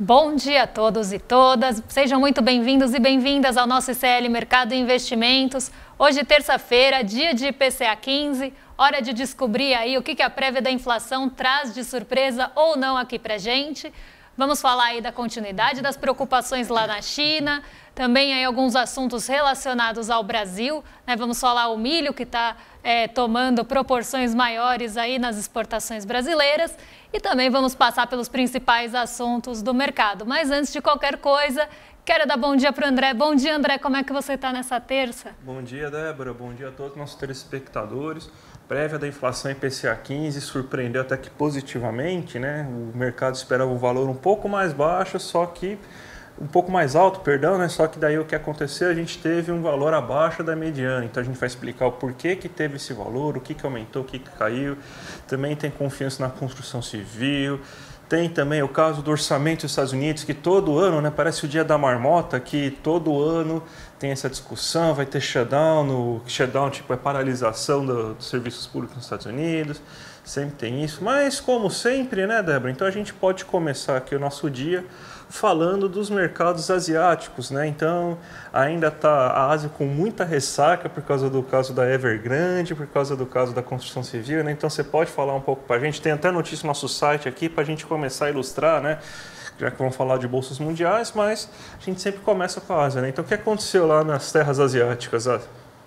Bom dia a todos e todas, sejam muito bem-vindos e bem-vindas ao nosso ICL Mercado e Investimentos. Hoje, terça-feira, dia de IPCA 15, hora de descobrir aí o que a prévia da inflação traz de surpresa ou não aqui pra gente. Vamos falar aí da continuidade das preocupações lá na China, também aí alguns assuntos relacionados ao Brasil, né? Vamos falar o milho que está tomando proporções maiores aí nas exportações brasileiras e também vamos passar pelos principais assuntos do mercado. Mas antes de qualquer coisa, quero dar bom dia para o André. Bom dia, André, como é que você está nessa terça? Bom dia, Débora. Bom dia a todos os nossos telespectadores. Prévia da inflação IPCA 15 surpreendeu até que positivamente, né? O mercado esperava um valor um pouco mais baixo, só que um pouco mais alto, perdão, né? Só que daí o que aconteceu, a gente teve um valor abaixo da mediana. Então a gente vai explicar o porquê que teve esse valor, o que aumentou, o que caiu. Também tem confiança na construção civil. Tem também o caso do orçamento dos Estados Unidos, que todo ano, né, parece o dia da marmota, que todo ano tem essa discussão, vai ter shutdown, shutdown tipo é paralisação dos serviços públicos nos Estados Unidos, sempre tem isso. Mas como sempre, né, Débora, então a gente pode começar aqui o nosso dia falando dos mercados asiáticos, né? Então ainda está a Ásia com muita ressaca por causa do caso da Evergrande, por causa do caso da construção civil, né? Então você pode falar um pouco para a gente, tem até notícia no nosso site aqui para a gente começar a ilustrar, né? Já que vamos falar de bolsas mundiais, mas a gente sempre começa com a Ásia, né? Então o que aconteceu lá nas terras asiáticas?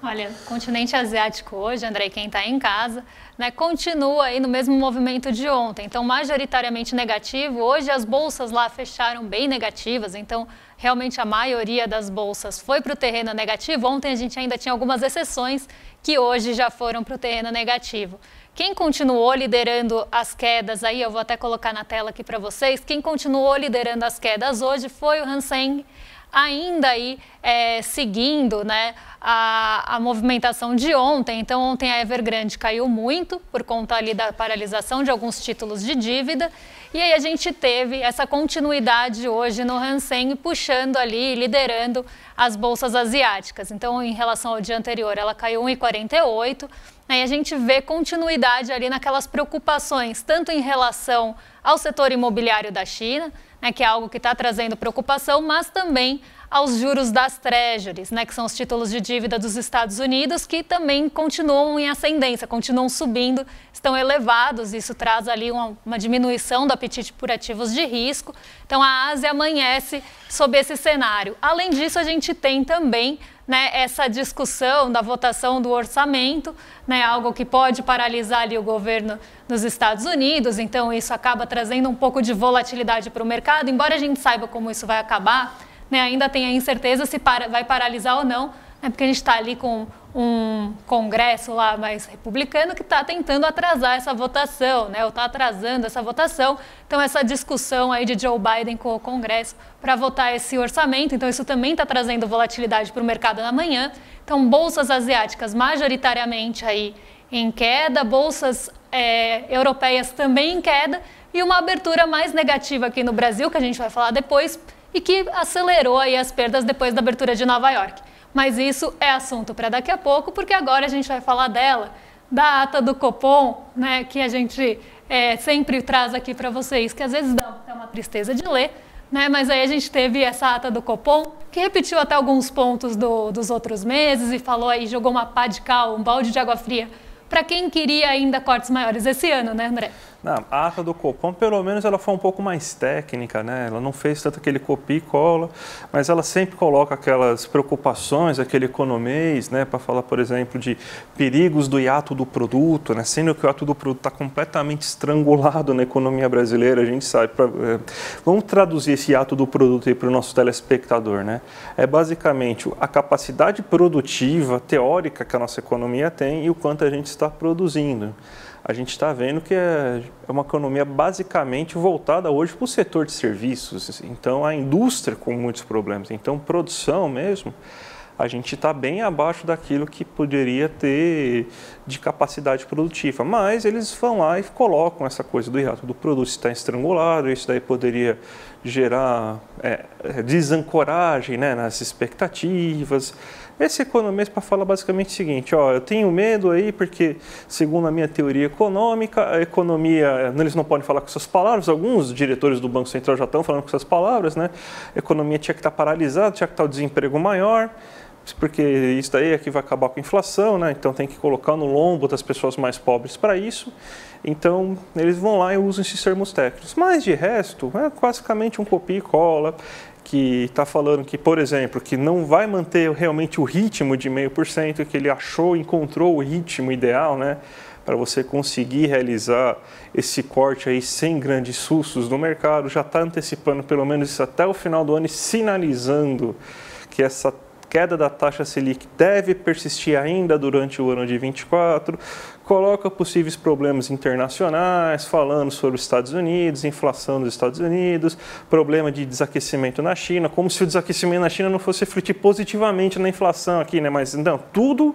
Olha, o continente asiático hoje, André, quem está em casa, né, continua aí no mesmo movimento de ontem. Então, majoritariamente negativo. Hoje as bolsas lá fecharam bem negativas, então realmente a maioria das bolsas foi para o terreno negativo. Ontem a gente ainda tinha algumas exceções que hoje já foram para o terreno negativo. Quem continuou liderando as quedas, aí eu vou até colocar na tela aqui para vocês, quem continuou liderando as quedas hoje foi o Hang Seng, ainda aí seguindo, né, a movimentação de ontem. Então ontem a Evergrande caiu muito por conta ali da paralisação de alguns títulos de dívida e aí a gente teve essa continuidade hoje no Hang Seng puxando ali, liderando as bolsas asiáticas. Então em relação ao dia anterior ela caiu 1,48, aí a gente vê continuidade ali naquelas preocupações, tanto em relação ao setor imobiliário da China, né, que é algo que está trazendo preocupação, mas também aos juros das treasuries, né, que são os títulos de dívida dos Estados Unidos, que também continuam em ascendência, continuam subindo, estão elevados. Isso traz ali uma diminuição do apetite por ativos de risco. Então a Ásia amanhece sob esse cenário. Além disso, a gente tem também, né, essa discussão da votação do orçamento, né, algo que pode paralisar ali o governo dos Estados Unidos, então isso acaba trazendo um pouco de volatilidade para o mercado, embora a gente saiba como isso vai acabar, né, ainda tem a incerteza se vai paralisar ou não, né, porque a gente está ali com um congresso lá mais republicano que está tentando atrasar essa votação, né, ou está atrasando essa votação. Então essa discussão aí de Joe Biden com o Congresso para votar esse orçamento, então isso também está trazendo volatilidade para o mercado na manhã. Então bolsas asiáticas majoritariamente aí em queda, bolsas europeias também em queda e uma abertura mais negativa aqui no Brasil, que a gente vai falar depois, e que acelerou aí as perdas depois da abertura de Nova York. Mas isso é assunto para daqui a pouco, porque agora a gente vai falar dela, da ata do Copom, né, que a gente sempre traz aqui para vocês, que às vezes dá até uma tristeza de ler, né, mas aí a gente teve essa ata do Copom, que repetiu até alguns pontos dos outros meses e falou aí, jogou uma pá de cal, um balde de água fria, para quem queria ainda cortes maiores esse ano, né, André? Não, a ata do Copom, pelo menos ela foi um pouco mais técnica, né? Ela não fez tanto aquele copia e cola, mas ela sempre coloca aquelas preocupações, aquele economês, né? Para falar, por exemplo, de perigos do hiato do produto, né? Sendo que o hiato do produto está completamente estrangulado na economia brasileira, a gente sabe. Vamos traduzir esse hiato do produto aí para o nosso telespectador, né? É basicamente a capacidade produtiva, teórica que a nossa economia tem e o quanto a gente está produzindo. A gente está vendo que é uma economia basicamente voltada hoje para o setor de serviços, então a indústria com muitos problemas, então produção mesmo, a gente está bem abaixo daquilo que poderia ter de capacidade produtiva, mas eles vão lá e colocam essa coisa do hiato do produto está estrangulado, isso daí poderia gerar desancoragem, né, nas expectativas, Esse economista fala basicamente o seguinte, ó, eu tenho medo aí porque, segundo a minha teoria econômica, a economia, eles não podem falar com essas palavras, alguns diretores do Banco Central já estão falando com essas palavras, né? A economia tinha que estar paralisada, tinha que estar o desemprego maior, porque isso daí é que vai acabar com a inflação, né? Então tem que colocar no lombo das pessoas mais pobres para isso. Então eles vão lá e usam esses termos técnicos. Mas de resto, é basicamente um copia e cola, que está falando que, por exemplo, que não vai manter realmente o ritmo de 0,5%, que ele encontrou o ritmo ideal, né, para você conseguir realizar esse corte aí sem grandes sustos no mercado, já está antecipando pelo menos isso até o final do ano e sinalizando que essa queda da taxa Selic deve persistir ainda durante o ano de 2024, coloca possíveis problemas internacionais, falando sobre os Estados Unidos, inflação dos Estados Unidos, problema de desaquecimento na China, como se o desaquecimento na China não fosse refletir positivamente na inflação aqui, né? Mas não, tudo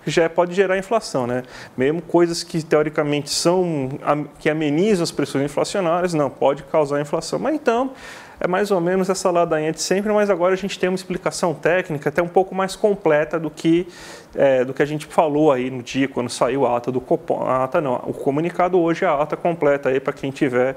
já pode gerar inflação, né? Mesmo coisas que teoricamente que amenizam as pressões inflacionárias, não, pode causar inflação. Mas então, é mais ou menos essa ladainha de sempre, mas agora a gente tem uma explicação técnica até um pouco mais completa do que a gente falou aí no dia, quando saiu a ata do Copom. A ata não, o comunicado hoje é a ata completa aí para quem tiver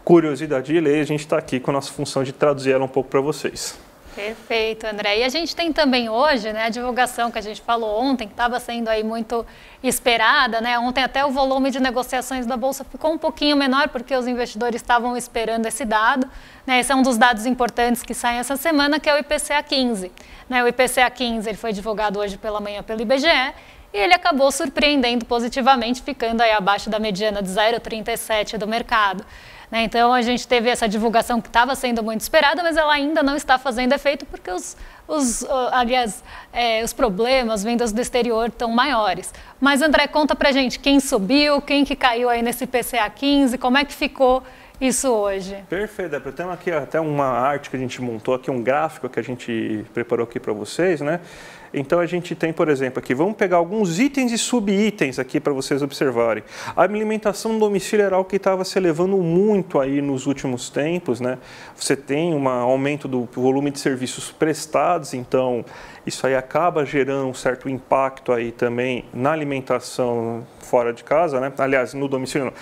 curiosidade de ler, a gente está aqui com a nossa função de traduzir ela um pouco para vocês. Perfeito, André. E a gente tem também hoje, né, a divulgação que a gente falou ontem, que estava sendo aí muito esperada, né? Ontem até o volume de negociações da Bolsa ficou um pouquinho menor, porque os investidores estavam esperando esse dado, né? Esse é um dos dados importantes que saem essa semana, que é o IPCA 15. Né? O IPCA 15 ele foi divulgado hoje pela manhã pelo IBGE, e ele acabou surpreendendo positivamente, ficando aí abaixo da mediana de 0,37 do mercado. Então, a gente teve essa divulgação que estava sendo muito esperada, mas ela ainda não está fazendo efeito porque os problemas, vendas do exterior estão maiores. Mas, André, conta pra gente quem subiu, quem que caiu aí nesse IPCA 15, como é que ficou isso hoje? Perfeito, Débora. Temos aqui até uma arte que a gente montou aqui, um gráfico que a gente preparou aqui para vocês, né? Então a gente tem, por exemplo, aqui, vamos pegar alguns itens e subitens aqui para vocês observarem. A alimentação no domicílio era algo que estava se elevando muito aí nos últimos tempos, né? Você tem um aumento do volume de serviços prestados, então isso aí acaba gerando um certo impacto aí também na alimentação fora de casa, né? Aliás, no domicílio não.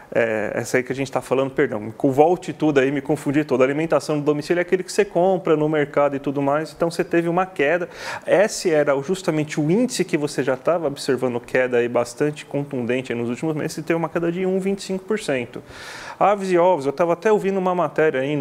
Essa aí que a gente está falando, perdão, com o altitude aí me confundi todo. A alimentação do domicílio é aquele que você compra no mercado e tudo mais, então você teve uma queda. Esse era justamente o índice que você já estava observando, queda aí bastante contundente aí nos últimos meses, e teve uma queda de 1,25%. Aves e ovos, eu estava até ouvindo uma matéria aí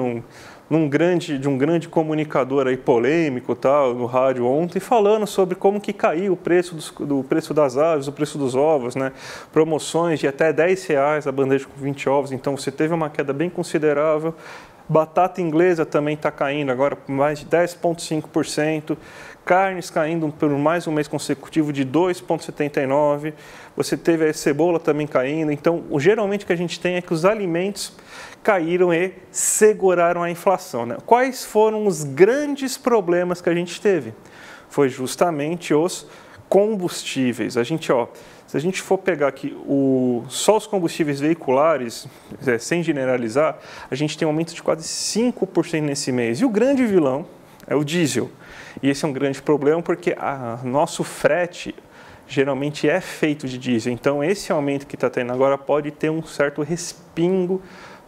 de um grande comunicador aí polêmico, tal, no rádio ontem, falando sobre como que caiu o preço do preço das aves, o preço dos ovos, né? Promoções de até R$10 a bandeja com 20 ovos, então você teve uma queda bem considerável. Batata inglesa também está caindo agora por mais de 10,5%. Carnes caindo por mais um mês consecutivo de 2,79%. Você teve a cebola também caindo. Então, geralmente o que a gente tem é que os alimentos caíram e seguraram a inflação, né? Quais foram os grandes problemas que a gente teve? Foi justamente os combustíveis. Se a gente for pegar aqui só os combustíveis veiculares, sem generalizar, a gente tem um aumento de quase 5% nesse mês. E o grande vilão é o diesel. E esse é um grande problema porque nosso frete geralmente é feito de diesel. Então, esse aumento que está tendo agora pode ter um certo respingo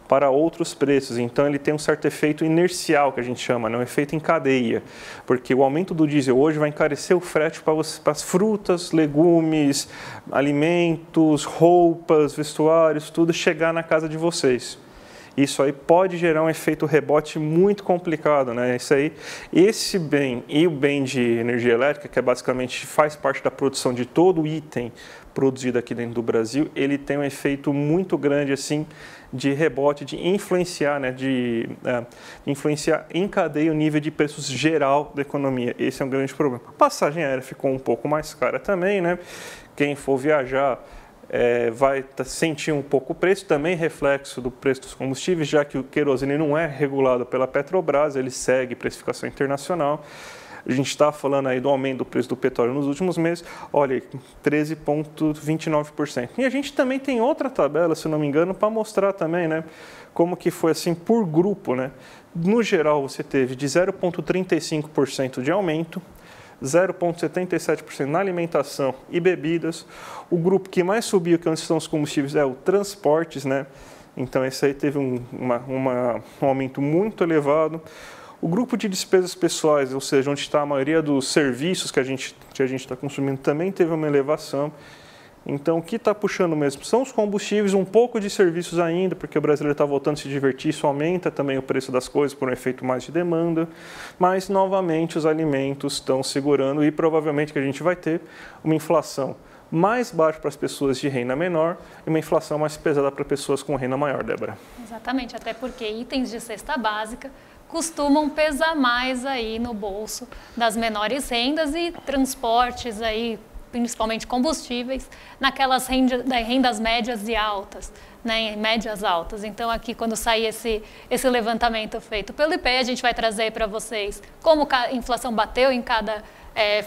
para outros preços. Então, ele tem um certo efeito inercial, que a gente chama, um efeito em cadeia. Porque o aumento do diesel hoje vai encarecer o frete para as frutas, legumes, alimentos, roupas, vestuários, tudo chegar na casa de vocês. Isso aí pode gerar um efeito rebote muito complicado, né? Esse bem e o bem de energia elétrica, que basicamente faz parte da produção de todo o item produzido aqui dentro do Brasil, ele tem um efeito muito grande assim de rebote, de influenciar, né? De influenciar em cadeia o nível de preços geral da economia. Esse é um grande problema. A passagem aérea ficou um pouco mais cara também, né? Quem for viajar vai sentir um pouco o preço, também reflexo do preço dos combustíveis, já que o querosene não é regulado pela Petrobras, ele segue precificação internacional. A gente está falando aí do aumento do preço do petróleo nos últimos meses, olha aí, 13,29%. E a gente também tem outra tabela, se não me engano, para mostrar também, né, como que foi assim por grupo, né? No geral, você teve de 0,35% de aumento, 0,77% na alimentação e bebidas. O grupo que mais subiu, que são os combustíveis, é o transportes, né? Então, esse aí teve um aumento muito elevado. O grupo de despesas pessoais, ou seja, onde está a maioria dos serviços que a gente está consumindo, também teve uma elevação. Então, o que está puxando mesmo são os combustíveis, um pouco de serviços ainda, porque o brasileiro está voltando a se divertir, isso aumenta também o preço das coisas por um efeito mais de demanda, mas, novamente, os alimentos estão segurando e provavelmente que a gente vai ter uma inflação mais baixa para as pessoas de renda menor e uma inflação mais pesada para pessoas com renda maior, Débora. Exatamente, até porque itens de cesta básica costumam pesar mais aí no bolso das menores rendas e transportes aí, principalmente combustíveis, naquelas rendas médias e altas, né, médias altas. Então, aqui, quando sair esse levantamento feito pelo IPEA, a gente vai trazer para vocês como a inflação bateu em cada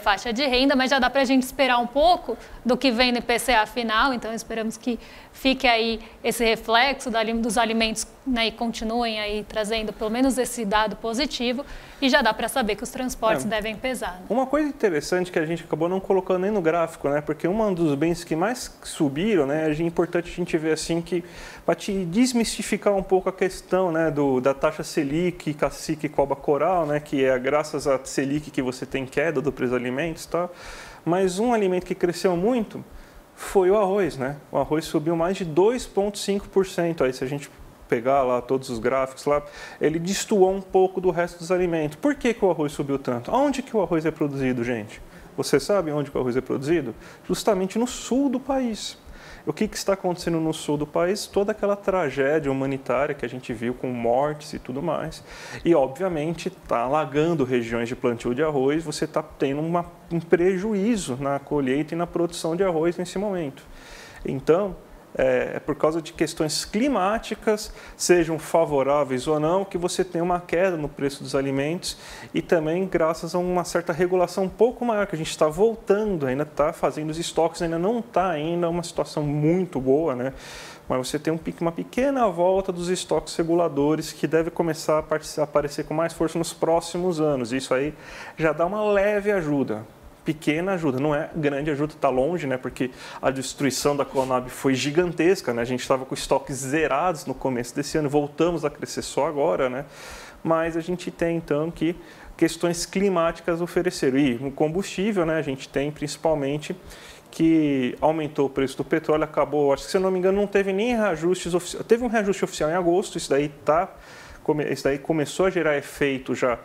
faixa de renda, mas já dá para a gente esperar um pouco do que vem no IPCA final, então esperamos que fique aí esse reflexo dos alimentos, né, e continuem aí trazendo pelo menos esse dado positivo, e já dá para saber que os transportes devem pesar. Né? Uma coisa interessante que a gente acabou não colocando nem no gráfico, né, porque um dos bens que mais subiram, né, é importante a gente ver assim que para te desmistificar um pouco a questão, né, da taxa Selic, cacique e cobra coral, né, que é graças à Selic que você tem queda do preço dos alimentos, tá? Mas um alimento que cresceu muito foi o arroz, né? O arroz subiu mais de 2,5%. Aí, se a gente pegar lá todos os gráficos lá, ele destoou um pouco do resto dos alimentos. Por que o arroz subiu tanto? Onde que o arroz é produzido, gente? Você sabe onde que o arroz é produzido? Justamente no sul do país. O que está acontecendo no sul do país? Toda aquela tragédia humanitária que a gente viu com mortes e tudo mais. E, obviamente, está alagando regiões de plantio de arroz, você está tendo um prejuízo na colheita e na produção de arroz nesse momento. Então, é por causa de questões climáticas, sejam favoráveis ou não, que você tem uma queda no preço dos alimentos e também graças a uma certa regulação um pouco maior, que a gente está voltando, ainda está fazendo os estoques, ainda não está ainda uma situação muito boa, né? Mas você tem uma pequena volta dos estoques reguladores que deve começar a aparecer com mais força nos próximos anos. Isso aí já dá uma leve ajuda. Pequena ajuda, não é grande ajuda, está longe, né? Porque a destruição da Conab foi gigantesca, né? A gente estava com estoques zerados no começo desse ano, voltamos a crescer só agora, né? Mas a gente tem, então, que questões climáticas ofereceram. E no combustível, né? A gente tem, principalmente, que aumentou o preço do petróleo, acabou, acho que, se eu não me engano, não teve nem reajustes oficiais. Teve um reajuste oficial em agosto, isso daí começou a gerar efeito já.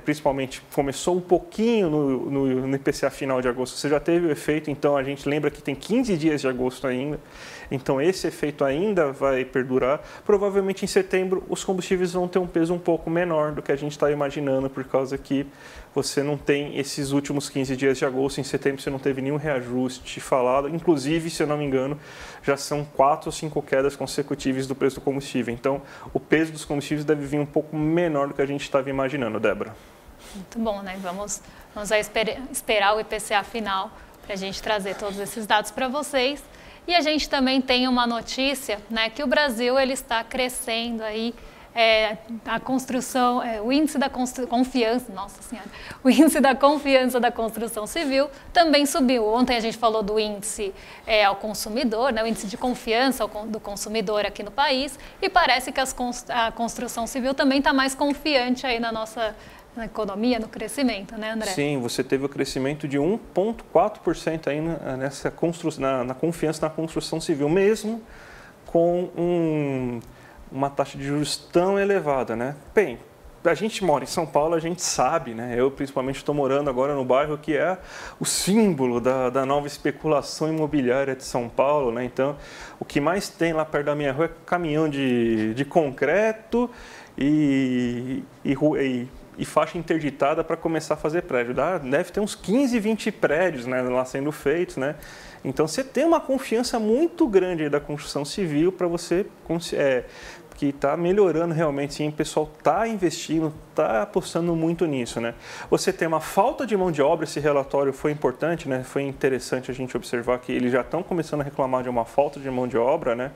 Principalmente começou um pouquinho no IPCA final de agosto, você já teve o efeito, então a gente lembra que tem 15 dias de agosto ainda, então esse efeito ainda vai perdurar. Provavelmente em setembro os combustíveis vão ter um peso um pouco menor do que a gente está imaginando, por causa que você não tem esses últimos 15 dias de agosto, em setembro você não teve nenhum reajuste falado, inclusive, se eu não me engano, já são 4 ou 5 quedas consecutivas do preço do combustível, então o peso dos combustíveis deve vir um pouco menor do que a gente estava imaginando, Débora. Muito bom, né? Vamos esperar o IPCA final para a gente trazer todos esses dados para vocês. E a gente também tem uma notícia, né, que o Brasil ele está crescendo aí, a construção, o índice da confiança, nossa senhora, o índice da confiança da construção civil também subiu. Ontem a gente falou do índice ao consumidor, né, o índice de confiança do consumidor aqui no país, e parece que a construção civil também está mais confiante aí na economia, no crescimento, né, André? Sim, você teve o crescimento de 1,4% aí na confiança na construção civil, mesmo com uma taxa de juros tão elevada, né? Bem, a gente mora em São Paulo, a gente sabe, né? Eu, principalmente, estou morando agora no bairro que é o símbolo da nova especulação imobiliária de São Paulo, né? Então, o que mais tem lá perto da minha rua é caminhão de concreto e faixa interditada para começar a fazer prédio. Deve ter uns 15, 20 prédios, né, lá sendo feitos, né? Então, você tem uma confiança muito grande aí da construção civil para você que está melhorando realmente, sim, o pessoal está investindo, está apostando muito nisso, né? Você tem uma falta de mão de obra, esse relatório foi importante, né? Foi interessante a gente observar que eles já estão começando a reclamar de uma falta de mão de obra, né?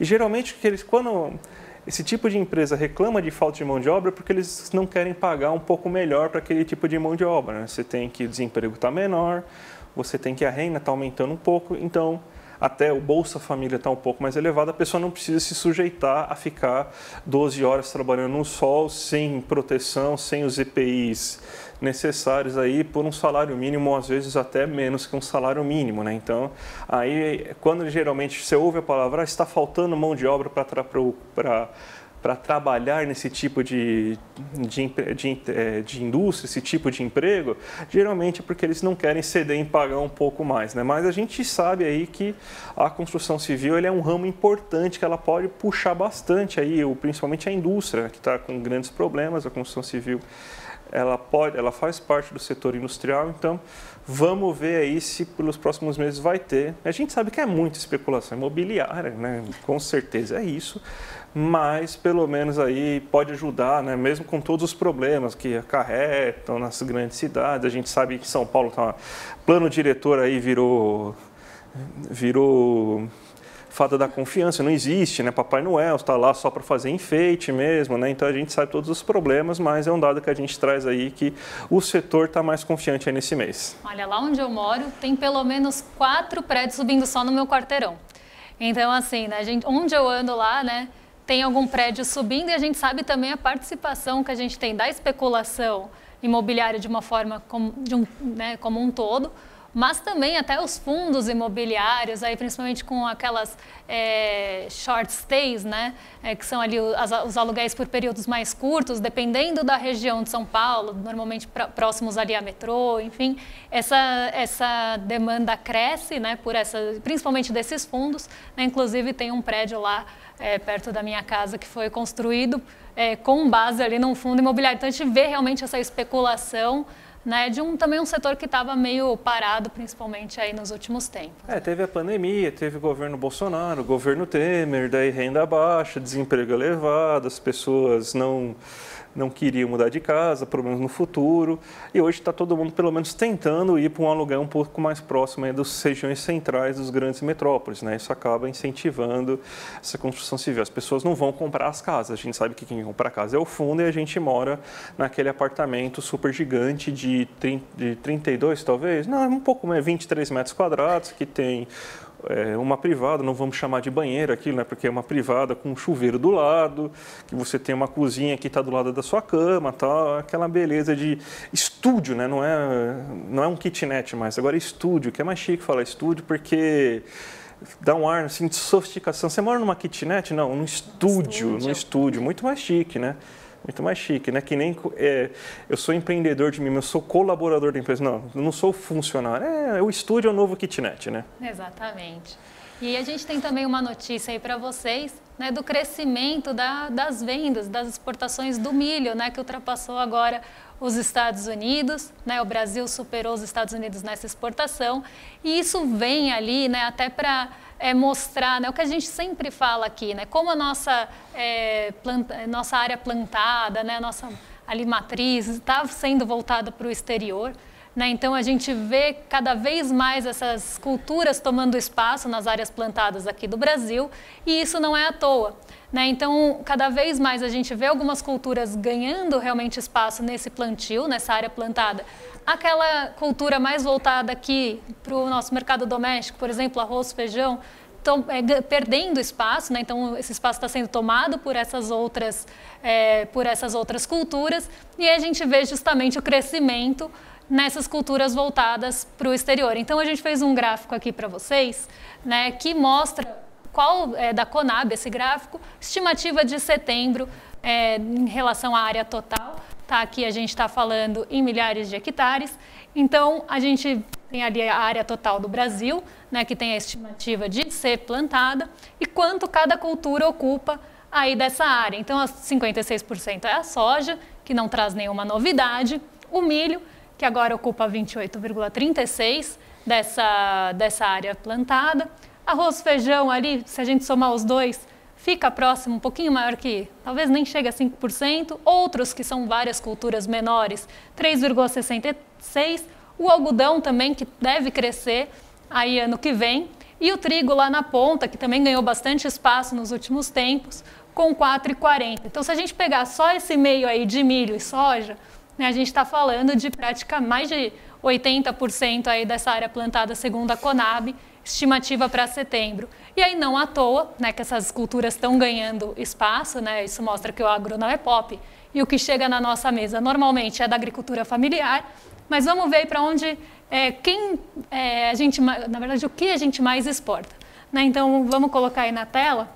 E geralmente, quando esse tipo de empresa reclama de falta de mão de obra porque eles não querem pagar um pouco melhor para aquele tipo de mão de obra, né? Você tem que o desemprego está menor, você tem que a renda está aumentando um pouco, então até o Bolsa Família está um pouco mais elevado, a pessoa não precisa se sujeitar a ficar 12 horas trabalhando no sol, sem proteção, sem os EPIs necessários aí, por um salário mínimo, ou às vezes até menos que um salário mínimo, né? Então, aí, quando geralmente você ouve a palavra, está faltando mão de obra para trabalhar nesse tipo de indústria, esse tipo de emprego, geralmente é porque eles não querem ceder em pagar um pouco mais, né? Mas a gente sabe aí que a construção civil ele é um ramo importante, que ela pode puxar bastante aí, principalmente a indústria, que está com grandes problemas, a construção civil ela faz parte do setor industrial, então vamos ver aí se pelos próximos meses vai ter. A gente sabe que é muita especulação imobiliária, né? Com certeza é isso, mas pelo menos aí pode ajudar, né? Mesmo com todos os problemas que acarretam nas grandes cidades. A gente sabe que São Paulo plano diretor aí virou fada da confiança, não existe, né? Papai Noel está lá só para fazer enfeite mesmo, né? Então a gente sabe todos os problemas, mas é um dado que a gente traz aí que o setor está mais confiante aí nesse mês. Olha, lá onde eu moro tem pelo menos 4 prédios subindo só no meu quarteirão. Então assim, né, onde eu ando lá, né, tem algum prédio subindo e a gente sabe também a participação que a gente tem da especulação imobiliária de uma forma como um todo, mas também até os fundos imobiliários, aí principalmente com aquelas short stays, né, que são ali os aluguéis por períodos mais curtos, dependendo da região de São Paulo, normalmente próximos ali a metrô, enfim, essa demanda cresce, né, principalmente desses fundos, né, inclusive tem um prédio lá perto da minha casa que foi construído com base ali num fundo imobiliário, então a gente vê realmente essa especulação, né, também um setor que estava meio parado, principalmente aí nos últimos tempos. Teve a pandemia, teve o governo Bolsonaro, o governo Temer, daí renda baixa, desemprego elevado, as pessoas não queriam mudar de casa, problemas no futuro, e hoje está todo mundo pelo menos tentando ir para um aluguel um pouco mais próximo aí das regiões centrais dos grandes metrópoles, né? Isso acaba incentivando essa construção civil. As pessoas não vão comprar as casas, a gente sabe que quem compra a casa é o fundo e a gente mora naquele apartamento super gigante de 32 talvez, não, um pouco mais, 23 metros quadrados, que tem uma privada, não vamos chamar de banheiro aquilo, né? Porque é uma privada com um chuveiro do lado, que você tem uma cozinha que está do lado da sua cama, tal, aquela beleza de estúdio, né? Não é um kitnet mais, agora é estúdio, que é mais chique falar estúdio, porque dá um ar assim, de sofisticação. Você mora numa kitnet? Não, num estúdio, muito mais chique, né? Muito mais chique, né? Que nem eu sou empreendedor de mim, eu sou colaborador da empresa. Não, eu não sou funcionário. O estúdio é o novo kitnet, né? Exatamente. E a gente tem também uma notícia aí para vocês, né, do crescimento das vendas, das exportações do milho, né, que ultrapassou agora os Estados Unidos, né, o Brasil superou os Estados Unidos nessa exportação, e isso vem ali, né, até para mostrar, né, o que a gente sempre fala aqui, né, como a nossa área plantada, né, a nossa ali matriz está sendo voltada para o exterior, né, então a gente vê cada vez mais essas culturas tomando espaço nas áreas plantadas aqui do Brasil, e isso não é à toa. Né? Então, cada vez mais a gente vê algumas culturas ganhando realmente espaço nesse plantio, nessa área plantada. Aquela cultura mais voltada aqui para o nosso mercado doméstico, por exemplo, arroz, feijão, perdendo espaço, né? Então esse espaço está sendo tomado por essas outras culturas, e aí a gente vê justamente o crescimento nessas culturas voltadas para o exterior. Então a gente fez um gráfico aqui para vocês, né, que mostra qual é da Conab esse gráfico, estimativa de setembro em relação à área total. Tá, aqui a gente está falando em milhares de hectares. Então a gente tem ali a área total do Brasil, né, que tem a estimativa de ser plantada, e quanto cada cultura ocupa aí dessa área. Então 56% é a soja, que não traz nenhuma novidade, o milho, que agora ocupa 28,36% dessa área plantada. Arroz, feijão ali, se a gente somar os dois, fica próximo, um pouquinho maior que, talvez nem chegue a 5%. Outros, que são várias culturas menores, 3,66%. O algodão também, que deve crescer aí ano que vem. E o trigo lá na ponta, que também ganhou bastante espaço nos últimos tempos, com 4,40. Então, se a gente pegar só esse meio aí de milho e soja, né, a gente está falando de praticamente mais de 80% aí dessa área plantada segundo a Conab, estimativa para setembro. E aí não à toa, né, que essas culturas estão ganhando espaço, né, isso mostra que o agro não é pop, e o que chega na nossa mesa normalmente é da agricultura familiar, mas vamos ver para onde, a gente, na verdade, o que a gente mais exporta. Né? Então, vamos colocar aí na tela,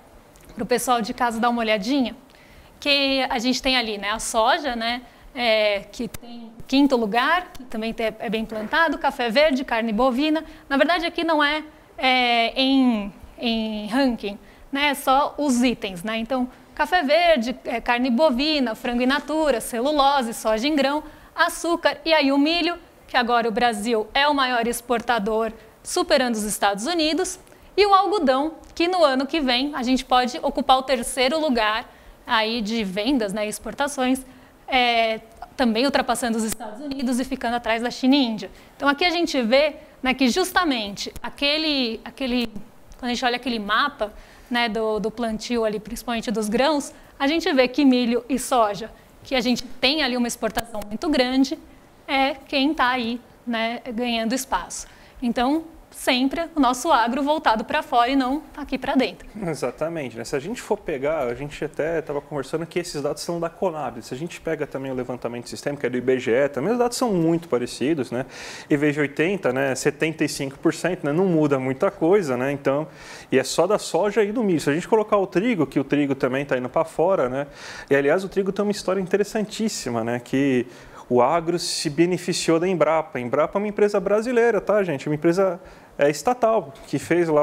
para o pessoal de casa dar uma olhadinha, que a gente tem ali, né, a soja, né, que tem quinto lugar, que também é bem plantado, café verde, carne bovina. Na verdade, aqui não é, em ranking, né, é só os itens. Né? Então, café verde, carne bovina, frango in natura, celulose, soja em grão, açúcar e aí o milho, que agora o Brasil é o maior exportador, superando os Estados Unidos, e o algodão, que no ano que vem a gente pode ocupar o terceiro lugar aí de vendas, né, exportações, também ultrapassando os Estados Unidos e ficando atrás da China e Índia. Então aqui a gente vê, né, que justamente quando a gente olha aquele mapa, né, do plantio ali, principalmente dos grãos, a gente vê que milho e soja, que a gente tem ali uma exportação muito grande, é quem está aí, né, ganhando espaço. Então, sempre o nosso agro voltado para fora e não aqui para dentro. Exatamente. Né? Se a gente for pegar, a gente até estava conversando que esses dados são da Conab. Se a gente pega também o levantamento sistêmico, que é do IBGE, também os dados são muito parecidos, né? E veja 80%, né? 75%, né? Não muda muita coisa, né? Então, e é só da soja e do milho. Se a gente colocar o trigo, que o trigo também está indo para fora, né? E aliás, o trigo tem uma história interessantíssima, né? Que o agro se beneficiou da Embrapa. A Embrapa é uma empresa brasileira, tá, gente? Uma empresa estatal, que fez lá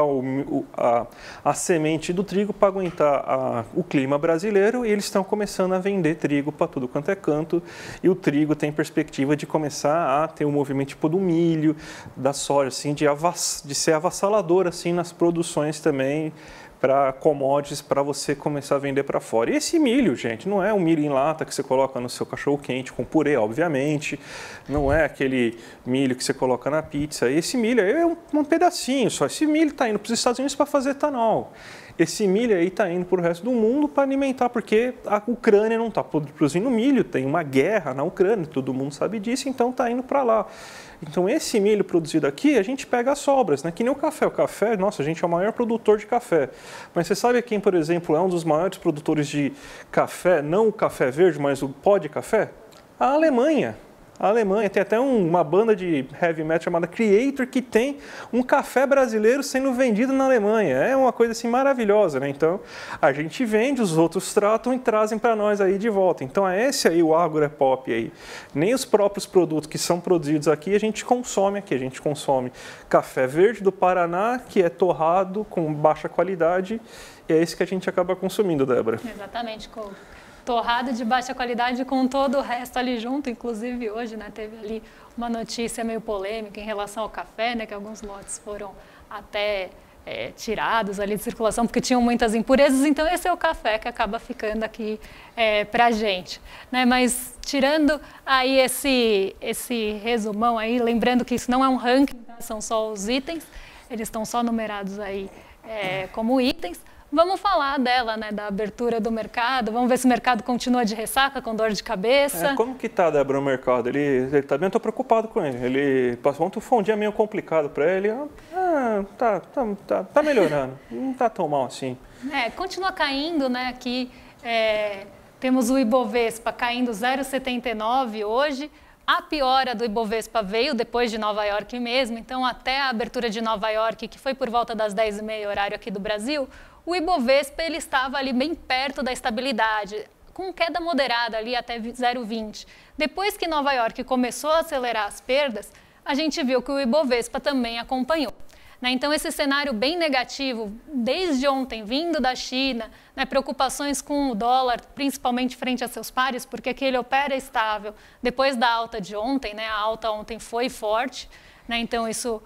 a semente do trigo para aguentar o clima brasileiro, e eles estão começando a vender trigo para tudo quanto é canto, e o trigo tem perspectiva de começar a ter um movimento tipo do milho, da soja, assim, de ser avassalador assim, nas produções também, para commodities, para você começar a vender para fora. E esse milho, gente, não é um milho em lata que você coloca no seu cachorro quente com purê, obviamente, não é aquele milho que você coloca na pizza. Esse milho aí é um pedacinho só. Esse milho está indo para os Estados Unidos para fazer etanol. Esse milho aí está indo para o resto do mundo para alimentar, porque a Ucrânia não está produzindo milho, tem uma guerra na Ucrânia, todo mundo sabe disso, então está indo para lá. Então esse milho produzido aqui, a gente pega as sobras, né? Que nem o café. O café, nossa, a gente é o maior produtor de café. Mas você sabe quem, por exemplo, é um dos maiores produtores de café, não o café verde, mas o pó de café? A Alemanha. A Alemanha tem até uma banda de heavy metal chamada Creator que tem um café brasileiro sendo vendido na Alemanha. É uma coisa assim maravilhosa, né? Então, a gente vende, os outros tratam e trazem para nós aí de volta. Então, é esse aí o agro é pop aí. Nem os próprios produtos que são produzidos aqui a gente consome aqui. A gente consome café verde do Paraná, que é torrado com baixa qualidade, e é esse que a gente acaba consumindo, Débora. Exatamente, torrado de baixa qualidade com todo o resto ali junto, inclusive hoje, né, teve ali uma notícia meio polêmica em relação ao café, né, que alguns lotes foram até tirados ali de circulação porque tinham muitas impurezas, então esse é o café que acaba ficando aqui para a gente. Né? Mas tirando aí esse resumão aí, lembrando que isso não é um ranking, tá? São só os itens, eles estão só numerados aí como itens. Vamos falar dela, né, da abertura do mercado, vamos ver se o mercado continua de ressaca, com dor de cabeça. Como que tá, Débora, o mercado? Ele tá bem, eu tô preocupado com ele. Ele passou ontem, foi um dia meio complicado para ele. Tá melhorando, não tá tão mal assim. Continua caindo, né, aqui temos o Ibovespa caindo 0,79 hoje. A piora do Ibovespa veio depois de Nova York mesmo, então até a abertura de Nova York, que foi por volta das 10h30 horário aqui do Brasil, o Ibovespa ele estava ali bem perto da estabilidade, com queda moderada ali até 0,20. Depois que Nova York começou a acelerar as perdas, a gente viu que o Ibovespa também acompanhou. Né? Então esse cenário bem negativo, desde ontem, vindo da China, né, preocupações com o dólar, principalmente frente a seus pares, porque aqui ele opera estável. Depois da alta de ontem, né, a alta ontem foi forte, né, então isso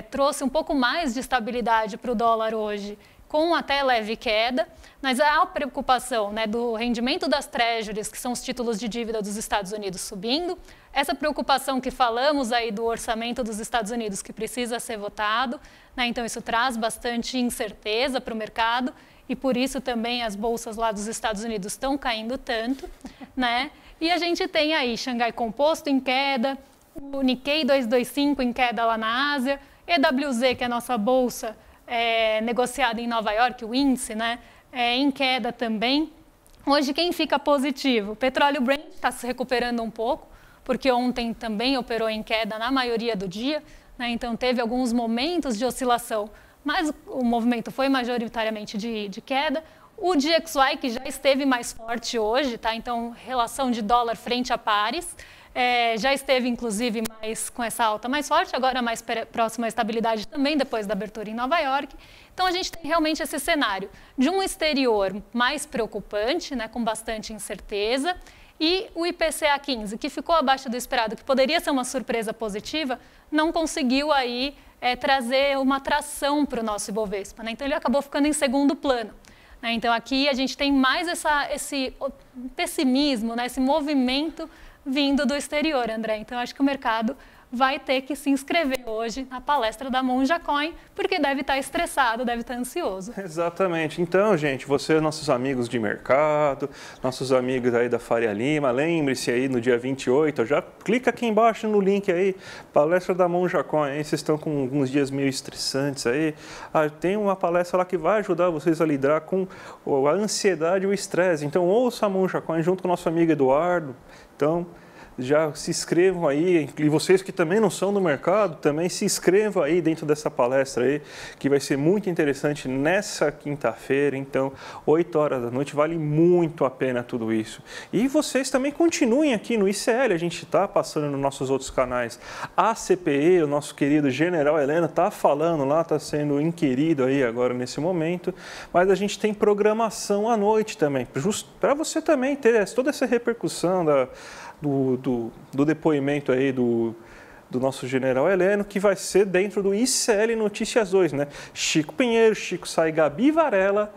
trouxe um pouco mais de estabilidade para o dólar hoje, com até leve queda, mas há a preocupação, né, do rendimento das treasuries, que são os títulos de dívida dos Estados Unidos, subindo, essa preocupação que falamos aí do orçamento dos Estados Unidos, que precisa ser votado, né, então isso traz bastante incerteza para o mercado, e por isso também as bolsas lá dos Estados Unidos estão caindo tanto, né? E a gente tem aí Xangai Composto em queda, o Nikkei 225 em queda lá na Ásia, EWZ, que é a nossa bolsa negociada em Nova York, o índice, né? Em queda também. Hoje quem fica positivo? O petróleo Brent está se recuperando um pouco, porque ontem também operou em queda na maioria do dia, né? Então teve alguns momentos de oscilação, mas o movimento foi majoritariamente de queda. O DXY, que já esteve mais forte hoje, tá? Então relação de dólar frente a pares, já esteve inclusive mais com essa alta mais forte, agora mais próxima à estabilidade também, depois da abertura em Nova York. Então a gente tem realmente esse cenário de um exterior mais preocupante, né? Com bastante incerteza, e o IPCA 15, que ficou abaixo do esperado, que poderia ser uma surpresa positiva, não conseguiu aí trazer uma tração para o nosso Ibovespa, né? Então ele acabou ficando em segundo plano, né? Então aqui a gente tem mais esse pessimismo, né? Esse movimento vindo do exterior, André. Então acho que o mercado vai ter que se inscrever hoje na palestra da Monja Coin, porque deve estar estressado, deve estar ansioso. Exatamente. Então, gente, você, nossos amigos de mercado, nossos amigos aí da Faria Lima, lembre-se aí no dia 28, já clica aqui embaixo no link aí, palestra da Monja Coin, aí vocês estão com alguns dias meio estressantes aí, tem uma palestra lá que vai ajudar vocês a lidar com a ansiedade e o estresse. Então, ouça a Monja Coin junto com o nosso amigo Eduardo. Então, já se inscrevam aí, e vocês que também não são do mercado, também se inscrevam aí dentro dessa palestra aí, que vai ser muito interessante nessa quinta-feira. Então, 8 horas da noite, vale muito a pena tudo isso. E vocês também continuem aqui no ICL, a gente está passando nos nossos outros canais. A CPE, o nosso querido General Heleno, está falando lá, está sendo inquirido aí agora nesse momento, mas a gente tem programação à noite também, para você também ter toda essa repercussão do depoimento aí do nosso General Heleno, que vai ser dentro do ICL Notícias 2, né? Chico Pinheiro, Chico Sai, Gabi Varela,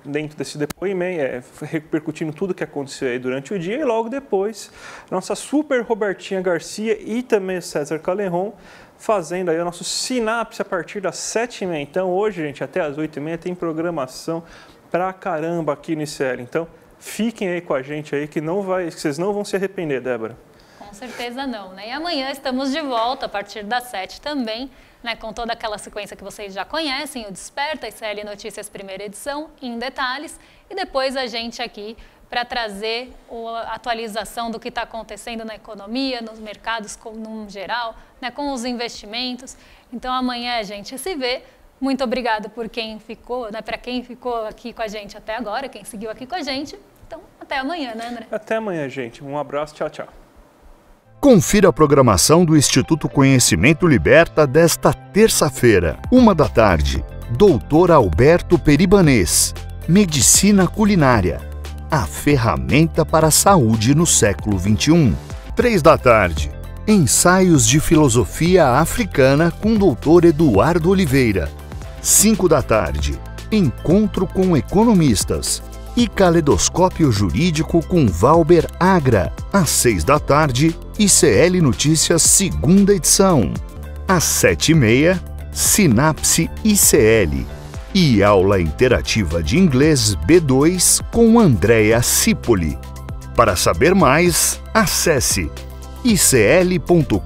dentro desse depoimento, repercutindo tudo que aconteceu aí durante o dia, e logo depois, nossa super Robertinha Garcia e também César Calerron, fazendo aí o nosso Sinapse a partir das 7h30. Então hoje, gente, até as 8h30 tem programação pra caramba aqui no ICL. Então, fiquem aí com a gente aí, que vocês não vão se arrepender, Débora. Com certeza não, né? E amanhã estamos de volta a partir das 7 também, né? Com toda aquela sequência que vocês já conhecem, o Desperta, ICL Notícias primeira edição, em detalhes, e depois a gente aqui para trazer a atualização do que está acontecendo na economia, nos mercados no geral, né? Com os investimentos. Então amanhã a gente se vê. Muito obrigada por quem ficou, né? Para quem ficou aqui com a gente até agora, quem seguiu aqui com a gente. Então, até amanhã, né, André? Até amanhã, gente. Um abraço, tchau, tchau. Confira a programação do Instituto Conhecimento Liberta desta terça-feira, 13h. Dr. Alberto Peribanês. Medicina Culinária. A ferramenta para a saúde no século XXI. 15h. Ensaios de Filosofia Africana com Dr. Eduardo Oliveira. 17h. Encontro com economistas. E Caleidoscópio Jurídico com Valber Agra. Às 18h, ICL Notícias, segunda edição. Às 7h30, Sinapse ICL. E aula interativa de inglês B2 com Andréa Cipoli. Para saber mais, acesse icl.com.br.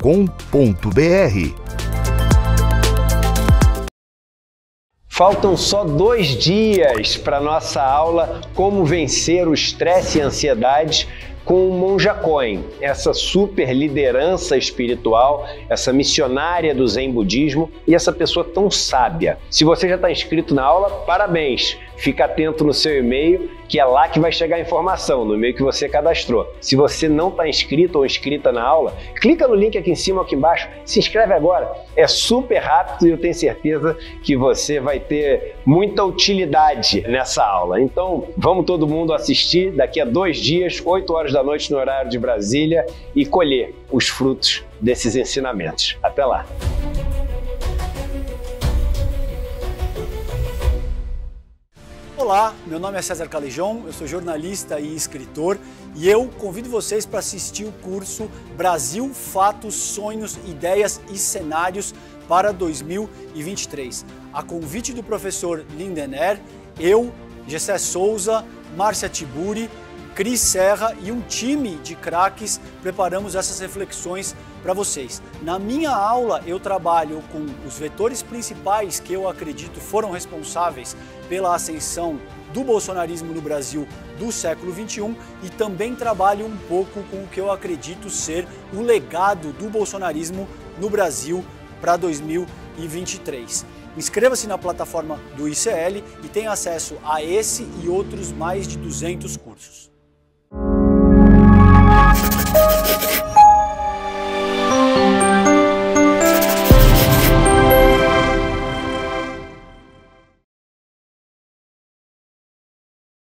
Faltam só 2 dias para nossa aula Como Vencer o Estresse e Ansiedade com o Monja Coin, essa super liderança espiritual, essa missionária do Zen Budismo e essa pessoa tão sábia. Se você já está inscrito na aula, parabéns! Fica atento no seu e-mail, que é lá que vai chegar a informação, no e-mail que você cadastrou. Se você não está inscrito ou inscrita na aula, clica no link aqui em cima ou aqui embaixo, se inscreve agora. É super rápido e eu tenho certeza que você vai ter muita utilidade nessa aula. Então, vamos todo mundo assistir daqui a 2 dias, 8 horas da noite no horário de Brasília, e colher os frutos desses ensinamentos. Até lá! Olá, Olá, meu nome é César Calejão, eu sou jornalista e escritor e eu convido vocês para assistir o curso Brasil, Fatos, Sonhos, Ideias e Cenários para 2023. A convite do professor Lindener, eu, Gessé Souza, Márcia Tiburi, Cris Serra e um time de craques preparamos essas reflexões para vocês. Na minha aula eu trabalho com os vetores principais que eu acredito foram responsáveis pela ascensão do bolsonarismo no Brasil do século XXI e também trabalho um pouco com o que eu acredito ser o legado do bolsonarismo no Brasil para 2023. Inscreva-se na plataforma do ICL e tenha acesso a esse e outros mais de 200 cursos.